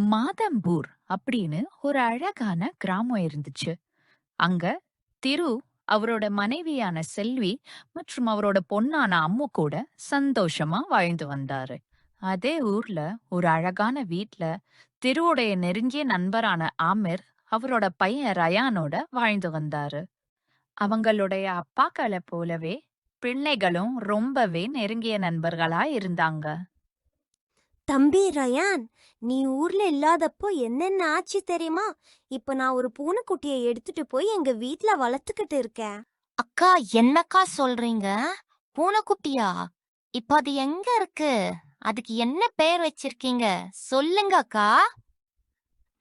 மாதம்பூர் அப்படின்னு ஒரு அழகான கிராமம் இருந்துச்சு. அங்க திரு அவரோட மனைவியான செல்வி மற்றும் அவரோட பொண்ணான அம்மு கூட சந்தோஷமா வாழ்ந்து வந்தாரு. அதே ஊர்ல ஒரு அழகான வீட்ல திருவுடைய நெருங்கிய நண்பரான ஆமிர் அவரோட பையன் ரயானோட வாழ்ந்து வந்தாரு. அவங்களுடைய அப்பாக்களை போலவே பிள்ளைகளும் ரொம்பவே நெருங்கிய நண்பர்களா இருந்தாங்க. தம்பி ரயான், நீ ஊர்ல இல்லாதப்போ என்னென்ன ஆச்சு தெரியுமா? இப்ப நான் ஒரு பூனைக்குட்டியை எடுத்துட்டு போய் எங்க வீட்ல வளர்த்துக்கிட்டு இருக்கேன். அக்கா, என்னக்கா சொல்றீங்க? பூனைக்குட்டியா? இப்ப அது எங்க இருக்கு? அதுக்கு என்ன பேர் வச்சிருக்கீங்க? சொல்லுங்க அக்கா.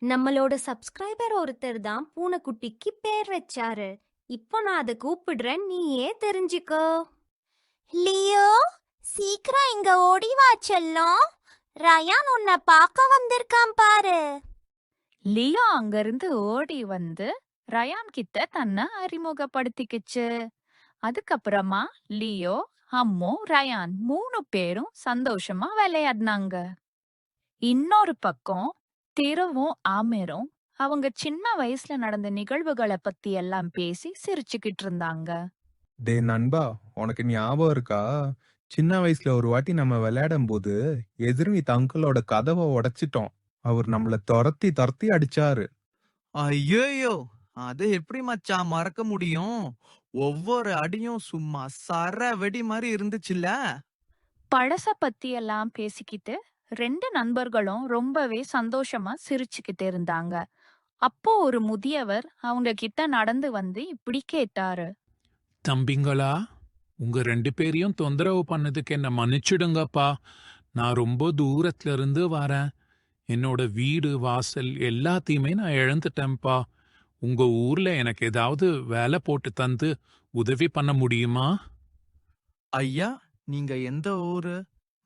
நம்மளோட சப்ஸ்கிரைபர் ஒருத்தர் தான் பூனைக்குட்டிக்கு பேர் வச்சாரு. இப்போ நான் அதை கூப்பிடுறேன், நீயே தெரிஞ்சுக்கோ. லியோ, சீக்கிரம் இங்க ஓடி வா செல்லம். ரயான் உன்னை பார்க்க வந்திருக்கான் பாரு. லியோ அங்கிருந்து ஓடி வந்து ரயான் கிட்ட தன்னை அறிமுகப்படுத்திக்கிச்சு. அதுக்கப்புறமா லியோ, அம்மு, ரயான் 3 பேரும் சந்தோஷமா விளையாடினாங்க. இன்னொரு பக்கம் திருவும் ஆமிரும் அவங்க சின்ன வயசுல நடந்த நிகழ்வுகளை பத்தி எல்லாம் பேசி சிரிச்சுக்கிட்டு இருந்தாங்க. நண்பா, உனக்கு ஞாபகம் இருக்கா? சின்ன வயசுல ஒரு வாட்டி நம்ம விளையாடும் போது எதிர் வீட்டு அங்கிளோட கதவை உடைச்சிட்டோம். அவர் நம்மள துரத்தி துரத்தி அடிச்சாரு. ஐயோயோ, அது எப்படி மச்சான் மறக்க முடியும்? ஒவ்வொரு அடியும் சும்மா சர வெடி மாதிரி இருந்துச்சுல்ல. பழச பத்தி எல்லாம் பேசிக்கிட்டு 2 நண்பர்களும் ரொம்பவே சந்தோஷமா சிரிச்சுக்கிட்டு இருந்தாங்க. அப்போ ஒரு முதியவர் அவங்க கிட்ட நடந்து வந்து இப்படி கேட்டாரு. தம்பிங்களா, உங்க 2 பேரையும் தொந்தரவு பண்ணதுக்கு என்ன மன்னிச்சிடுங்கப்பா. நான் ரொம்ப தூரத்துல இருந்து வரேன். என்னோட வீடு வாசல் எல்லாத்தையுமே நான் இழந்துட்டேன்ப்பா. உங்க ஊர்ல எனக்கு ஏதாவது வேலை போட்டு தந்து உதவி பண்ண முடியுமா? ஐயா, நீங்க எந்த ஊரு?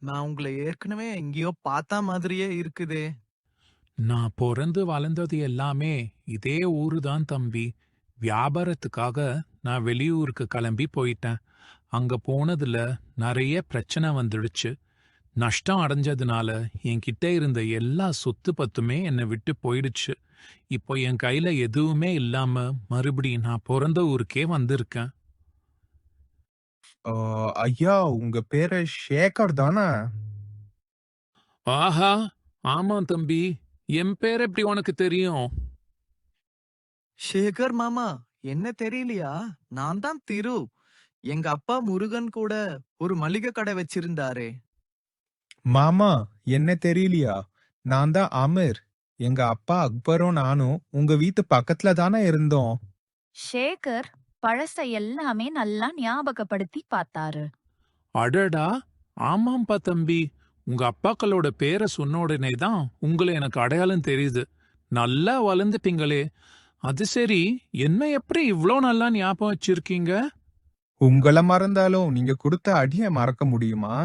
நான் உங்களை ஏற்கனவே எங்கேயோ பார்த்தா மாதிரியே இருக்குதே. நான் பிறந்து வளர்ந்தது எல்லாமே இதே ஊரு தான் தம்பி. வியாபாரத்துக்காக நான் வெளியூருக்கு கிளம்பி போயிட்டேன். அங்க போனதுல நிறைய பிரச்சனை வந்துடுச்சு. நஷ்டம் அடைஞ்சதுனால என்கிட்ட இருந்த எல்லா சொத்து பத்துமே என்னை விட்டு போயிடுச்சு. இப்போ என் கையில எதுவுமே இல்லாம மறுபடியும் நான் பிறந்த ஊருக்கே வந்திருக்கேன். ஐயா, உங்க பேரு ஷேகர் தானே? ஆஹா, ஆமா தம்பி. என் பேர் எப்படி உனக்கு தெரியும்? சேகர் மாமா, என்ன தெரியலையா? நான் தான் திரு. எங்க அப்பா முருகன் கூட ஒரு மளிகை கடை வச்சிருந்தாரே. மாமா, என்ன தெரியலையா? நான் தான் அமீர். எங்க அப்பா அக்பரும் நானும் உங்க வீட்டு பக்கத்துல தானே இருந்தோம். ஷேகர் பழச எல்லாமே நல்லா ஞாபகப்படுத்தி பார்த்தாரு. அடடா, ஆமாம்பா தம்பி. உங்க அப்பாக்களோட பேரை சொன்ன உடனே தான் உங்களை எனக்கு அடையாளம் தெரியுது. நல்லா வளர்ந்துட்டீங்களே. அது சரி, என்ன எப்படி இவ்ளோ நல்லா ஞாபகம் வச்சிருக்கீங்க? உங்களை மறந்தாலும் நீங்க கொடுத்த அடியை மறக்க முடியுமா?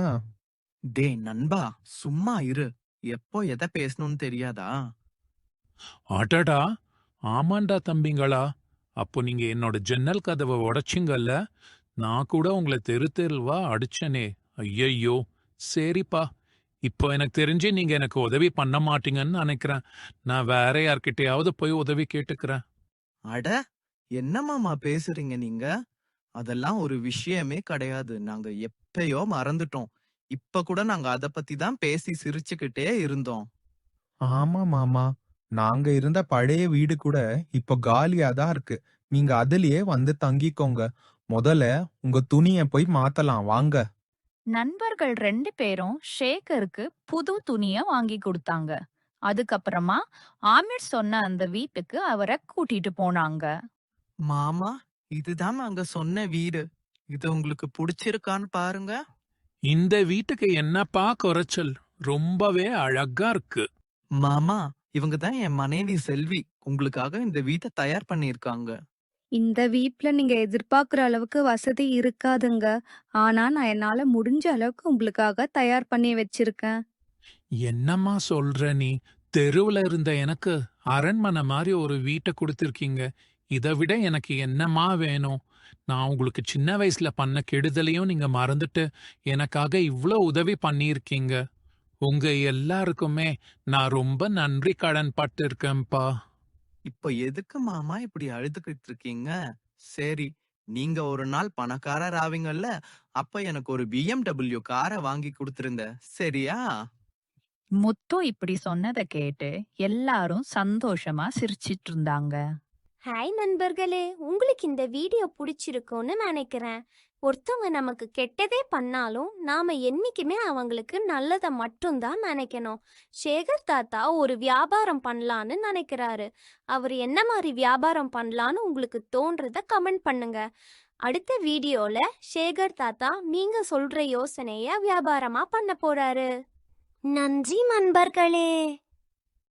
நண்பா, சும்மா இரு. எப்போ எதை பேசணும்னு தெரியாதா? அடடா, ஆமாண்டா தம்பிங்களா. அப்போ நீங்க என்னோட ஜன்னல் கதவை உடைச்சிங்கல்ல. நான் கூட உங்களை தெரு தெருவா அடிச்சனே. ஐயையோ. சரிப்பா, இப்போ எனக்கு தெரிஞ்சு நீங்க எனக்கு உதவி பண்ண மாட்டீங்கன்னு நினைக்கிறேன். நான் வேற யார்கிட்டயாவது போய் உதவி கேட்டுக்கிறேன். அட, என்ன மாமா பேசுறீங்க நீங்க? அதெல்லாம் ஒரு விஷயமே கிடையாது. நாங்க எப்பயோ மறந்துட்டோம். இப்ப கூட நாங்க அத பத்தி தான் பேசி சிரிச்சுக்கிட்டே இருந்தோம். ஆமா மாமா, நாங்க இருந்த பழைய வீடு கூட இப்போ காலியா தான் இருக்கு. நீங்க அதுலயே வந்து தங்கிக்கோங்க. முதல்ல உங்க துணியை போய் மாத்தலாம் வாங்க. நண்பர்கள் 2 பேரும் ஷேகருக்கு புது துணிய வாங்கி கொடுத்தாங்க. அதுக்கப்புறமா ஆமிர் சொன்ன அந்த வீட்டுக்கு அவரை கூட்டிட்டு போனாங்க. மாமா, இதுதான் நாங்க சொன்ன வீடு. இது உங்களுக்கு பிடிச்சிருக்கான்னு பாருங்க. இந்த வீட்டுக்கு என்னப்பா குறைச்சல்? ரொம்பவே அழகா இருக்கு. மாமா, இவங்க தான் என் மனைவி செல்வி. உங்களுக்காக இந்த வீட்டை தயார் பண்ணியிருக்காங்க. இந்த வீட்ல நீங்க எதிர்பார்க்குற அளவுக்கு வசதி இருக்காதுங்க. ஆனா நான் என்னால முடிஞ்ச அளவுக்கு உங்களுக்காக தயார் பண்ணி வச்சிருக்கேன். என்னம்மா சொல்ற நீ? தெருவுல இருந்த எனக்கு அரண்மனை மாதிரி ஒரு வீட்டை கொடுத்திருக்கீங்க. இதை விட எனக்கு என்னம்மா வேணும்? நான் உங்களுக்கு சின்ன வயசுல பண்ண கெடுதலையும் நீங்க மறந்துட்டு எனக்காக இவ்ளோ உதவி பண்ணியிருக்கீங்க. உங்க எல்லாருக்குமே நான் ரொம்ப நன்றி கடன் பட்டிருக்கேன்ப்பா. இப்ப எதுக்கு மாமா இப்படி அழுதுகிட்டு இருக்கீங்க? சரி, நீங்க ஒரு நாள் பணக்காரர் ஆவீங்கல்ல, அப்ப எனக்கு ஒரு BMW காரை வாங்கி கொடுத்துருங்க. சரியா? முத்து இப்படி சொன்னதை கேட்டு எல்லாரும் சந்தோஷமா சிரிச்சிட்டு இருந்தாங்க. ஹாய் நண்பர்களே, உங்களுக்கு இந்த வீடியோ பிடிச்சிருக்கும்னு நினைக்கிறேன். ஒருத்தவங்க நமக்கு கெட்டதே பண்ணாலும் நாம என்னைக்குமே அவங்களுக்கு நல்லதை மட்டும்தான் நினைக்கணும். சேகர் தாத்தா ஒரு வியாபாரம் பண்ணலான்னு நினைக்கிறாரு. அவர் என்ன மாதிரி வியாபாரம் பண்ணலான்னு உங்களுக்கு தோன்றத கமெண்ட் பண்ணுங்க. அடுத்த வீடியோல சேகர் தாத்தா நீங்க சொல்ற யோசனைய வியாபாரமா பண்ண போறாரு. நன்றி நண்பர்களே.